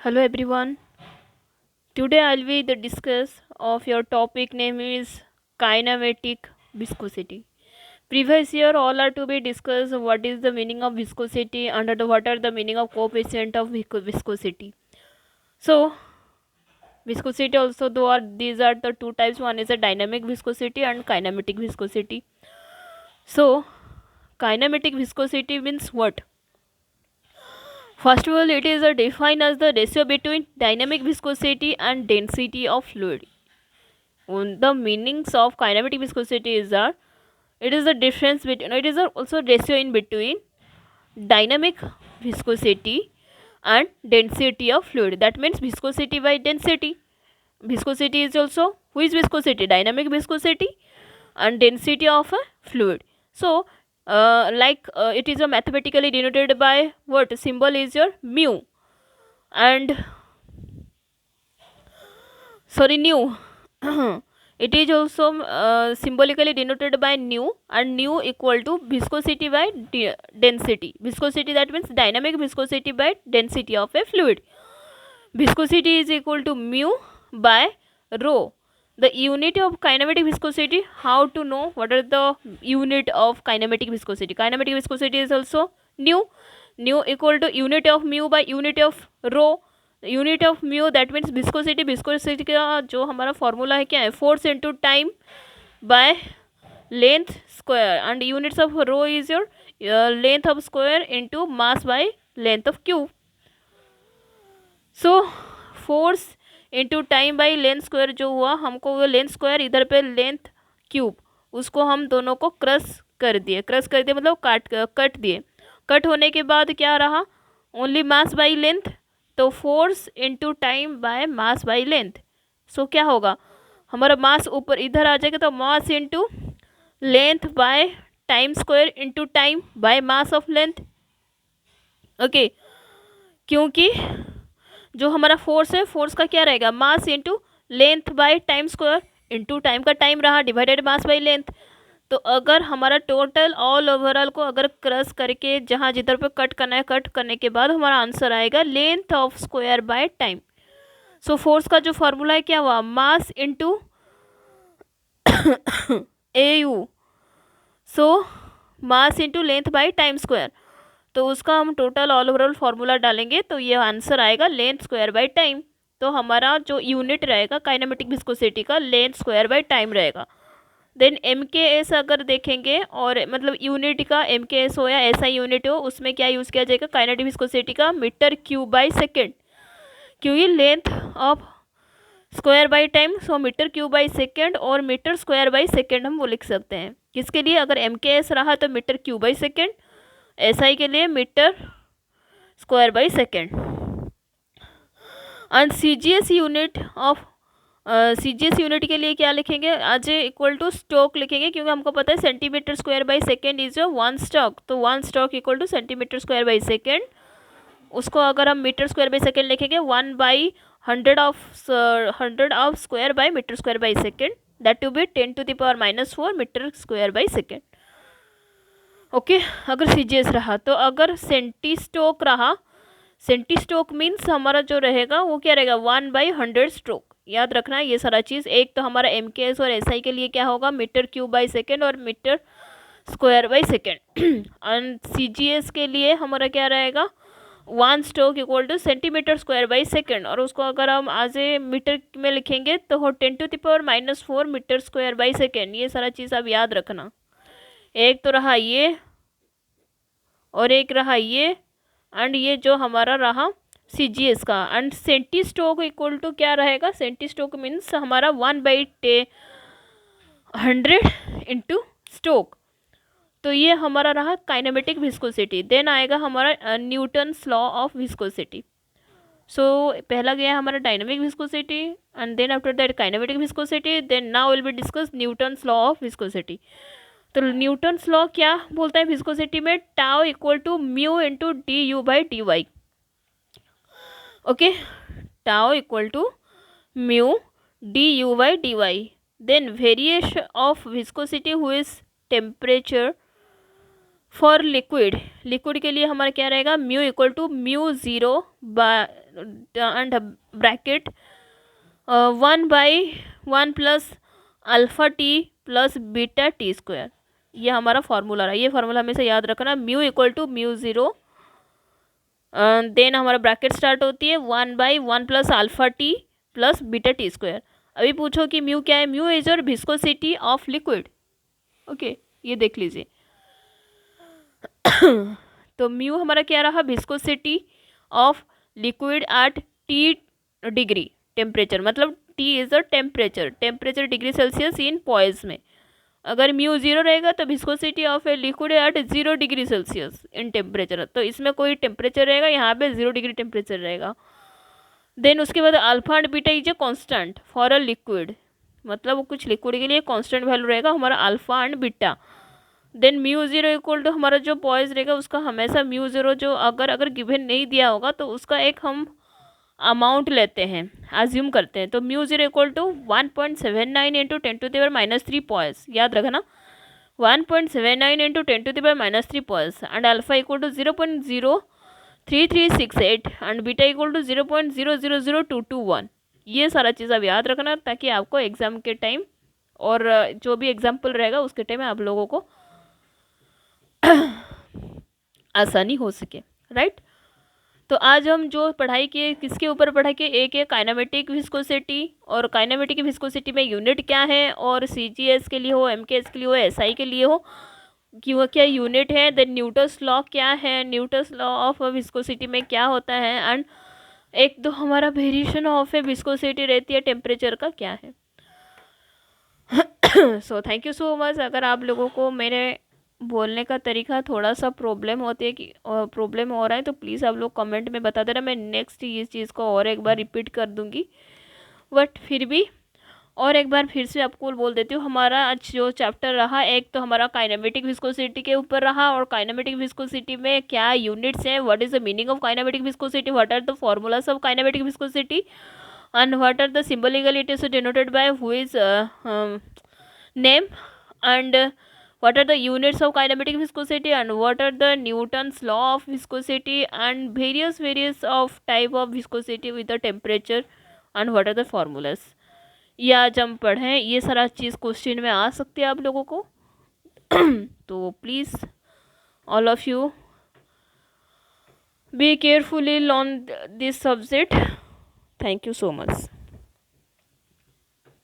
Hello everyone. Today I'll be the discuss of your topic name is kinematic viscosity. Previous year all are to be discussed what is the meaning of viscosity and what are the meaning of coefficient of viscosity. So viscosity also though are these are the two types. One is a dynamic viscosity and kinematic viscosity. So kinematic viscosity means what? First of all, it is defined as the ratio between dynamic viscosity and density of fluid. The meanings of kinematic viscosity is that it is the difference between, it is also ratio in between dynamic viscosity and density of fluid. That means viscosity by density. Viscosity is also, who is viscosity? Dynamic viscosity and density of a fluid. So it is a mathematically denoted by what symbol is your mu, and sorry nu. It is also symbolically denoted by nu, and nu equal to viscosity by density. Viscosity, that means dynamic viscosity by density of a fluid. Viscosity is equal to mu by rho. The unit of kinematic viscosity, how to know what are the unit of kinematic viscosity? Kinematic viscosity is also nu. Nu equal to unit of mu by unit of rho. Unit of mu, that means viscosity. Viscosity का जो हमारा formula है क्या है? Force into time by length square, and units of rho is your length of square into mass by length of cube. So force into time by length square जो हुआ, हमको वो लेंथ स्क्वायर इधर पे length cube, उसको हम दोनों को क्रश कर दिए. मतलब कट दिए. कट होने के बाद क्या रहा? Only mass by length. तो force into time by mass by length. So क्या होगा? हमारा मास ऊपर इधर आ जाएगा, तो mass into length by time square into time by mass of length. Okay, क्योंकि जो हमारा फोर्स है, फोर्स का क्या रहेगा? Mass into length by time square into time का टाइम रहा डिवाइडेड मास बाय लेंथ. तो अगर हमारा टोटल ऑल ओवरऑल को अगर क्रश करके जहाँ जिधर पे कट करना है, कट करने के बाद हमारा आंसर आएगा length of square by time. So force का जो फॉर्मूला है क्या हुआ? Mass into A you. So mass into length by time square. तो उसका हम टोटल ऑल ओवरऑल फार्मूला डालेंगे तो ये आंसर आएगा लेंथ स्क्वायर बाय टाइम. तो हमारा जो यूनिट रहेगा काइनेमेटिक विस्कोसिटी का, लेंथ स्क्वायर बाय टाइम रहेगा. देन एम के एस अगर देखेंगे, और मतलब यूनिट का एम के एस हो या ऐसा यूनिट हो, उसमें क्या यूज़ किया जाएगा? काइनेटिक विस्कोसिटी का मीटर क्यूब बाय सेकेंड, क्योंकि length of square by time. So metre cube by second और मीटर स्क्वायर बाय सेकेंड हम वो लिख सकते हैं. किसके लिए? अगर एम के एस रहा तो metre cube by second, S I के लिए metre square by second. And C G S unit of C G S unit के लिए क्या लिखेंगे? आज इक्वल टू स्टोक लिखेंगे, क्योंकि हमको पता है centimetre square by second is one stoke. तो one stoke equal to centimetre square by second. उसको अगर हम मीटर स्क्वायर बाय सेकेंड लिखेंगे, 1/100 of square by metre square by second, that to be 10⁻⁻⁴ metre square by second. Okay, अगर C G S रहा. तो अगर centistoke रहा, centistoke means हमारा जो रहेगा वो क्या रहेगा? 1/100 स्ट्रोक. याद रखना है ये सारा चीज़. एक तो हमारा एम के एस और एस आई के लिए क्या होगा? मीटर क्यूब बाय सेकेंड और metre square by second. And C G S के लिए हमारा क्या रहेगा? One stroke equal to centimetre square by second. और उसको अगर हम आज मीटर में लिखेंगे तो हो 10⁻⁻⁴ मीटर स्क्वायर बाय सेकेंड. ये सारा चीज़ आप याद रखना. एक तो रहा ये, और एक रहा ये, एंड ये जो हमारा रहा सी जी एस का. And centi stoke equal to क्या रहेगा? सेंटी स्टोक मीन्स हमारा 1/100 इंटू स्टोक. तो ये हमारा रहा काइनेमेटिक विस्कोसिटी. देन आएगा हमारा Newton's law of viscosity. So पहला गया हमारा dynamic viscosity, and then after that kinematic viscosity. Then now will be discuss Newton's law of viscosity. तो न्यूटन्स लॉ क्या बोलता है विस्कोसिटी में? Tau equal to mu into d u by d y. Okay, tau equal to mu d u by d y. Then variation of viscosity who is temperature for liquid के लिए हमारा क्या रहेगा, mu equal to mu zero and bracket 1/1 plus alpha t plus beta t square. ये हमारा formula रहा। ये formula हमेशा याद रखना, mu equal to mu zero, then हमारा ब्रैकेट स्टार्ट होती है 1/1 plus alpha t plus beta t square. अभी पूछो कि म्यू क्या है, mu is your viscosity of liquid. Okay, ये देख लीजिए। तो म्यू हमारा क्या रहा, viscosity of liquid at T degree temperature, मतलब t is a temperature degree Celsius in poise में। अगर म्यू ज़ीरो रहेगा तो viscosity of a liquid at 0 degree Celsius in temperature, तो इसमें कोई टेम्परेचर रहेगा, यहाँ पे 0 डिग्री टेम्परेचर रहेगा। देन उसके बाद alpha and beta is a constant for a liquid, मतलब कुछ लिक्विड के लिए कांस्टेंट वैल्यू रहेगा हमारा alpha and beta. Then mu zero equal to हमारा जो पॉइज रहेगा उसका हमेशा म्यू ज़ीरो जो अगर गिवन नहीं दिया होगा तो उसका एक हम अमाउंट लेते हैं, एज्यूम करते हैं। तो mu zero equal to 1.79 into 10⁻³ poise, याद रखना 1.79 into 10⁻³ poise, and alpha equal to 0.03368 and beta equal to 0.000221। ये सारा चीज़ आप याद रखना ताकि आपको एग्ज़ाम के टाइम और जो भी एग्जाम्पल रहेगा उसके टाइम में आप लोगों को आसानी हो सके, राइट। तो आज हम जो पढ़ाई किए किसके ऊपर पढ़ा कि एक है काइनेमेटिक विस्कोसिटी, और काइनेमेटिक विस्कोसिटी में यूनिट क्या है, और सीजीएस के लिए हो, एमकेएस के लिए हो, एसआई के लिए हो कि वो क्या यूनिट है। देन न्यूटन्स लॉ क्या है, न्यूटन्स लॉ ऑफ विस्कोसिटी में क्या होता है, एंड एक तो हमारा वेरिएशन ऑफ ए विस्कोसिटी रहती है टेम्परेचर का क्या है। So thank you so much. अगर आप लोगों को मेरे बोलने का तरीका थोड़ा सा प्रॉब्लम होती है कि प्रॉब्लम हो रहा है तो प्लीज़ आप लोग कमेंट में बता देना, मैं नेक्स्ट इस चीज़ को और एक बार रिपीट कर दूंगी। बट फिर भी और एक बार फिर से आपको बोल देती हूँ, हमारा आज जो चैप्टर रहा एक तो हमारा काइनेमेटिक विस्कोसिटी के ऊपर रहा, और काइनेमेटिक विस्कोसिटी में क्या यूनिट्स हैं, what is the meaning of kinematic viscosity, what are the formulas of kinematic viscosity, and what are the symbolically it is denoted by who is name, and what are the units of kinematic viscosity, and what are the Newton's law of viscosity, and various of type of viscosity with the temperature, and what are the formulas। ये आज हम पढ़ें, ये सारा चीज़ question में आ सकती है आप लोगों को। तो please all of you be carefully learn this subject. Thank you so much.